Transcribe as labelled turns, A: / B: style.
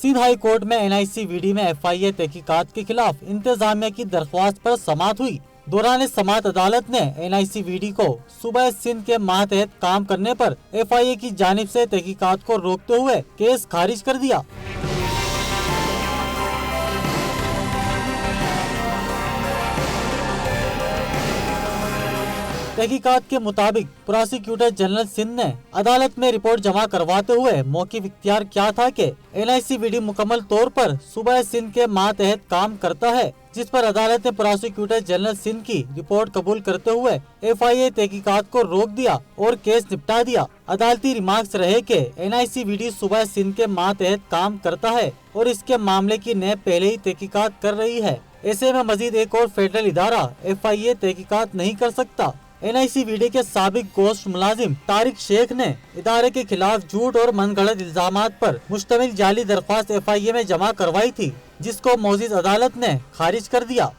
A: Sindh high court में NICVD में FIA तहकीकात के खिलाफ इंतजामिया की दरख्वास्त पर समाअत हुई। दौरान समाअत अदालत ने NICVD को सूबा सिंध के मातहत काम करने पर FIA की जानिब से तहकीकात को रोकते हुए केस खारिज कर दिया। तहकीकात के मुताबिक प्रोसिक्यूटर जनरल सिंध ने अदालत में रिपोर्ट जमा करवाते हुए मौक़िफ़ इख्तियार किया था कि NICVD मुकम्मल तौर पर सूबा सिंध के मातहत काम करता है, जिस पर अदालत ने प्रोसिक्यूटर जनरल सिंध की रिपोर्ट कबूल करते हुए FIA तहकीकात को रोक दिया और केस निपटा दिया। अदालती रिमार्क्स रहे कि NICVD सूबा सिंध के मातहत काम करता है और इसके मामले की नैब पहले ही तहकीकात कर रही है। ऐसे में मजीद एक और फेडरल इदारा FIA तहकीकात नहीं कर सकता। NICVD के साबिक गोश्त मुलाजिम तारिक शेख ने इदारे के खिलाफ झूठ और मनगढ़ंत इल्जामात पर मुश्तमिल जाली दरख्वास्त FIA में जमा करवाई थी, जिसको मोअज़्ज़िज़ अदालत ने खारिज कर दिया।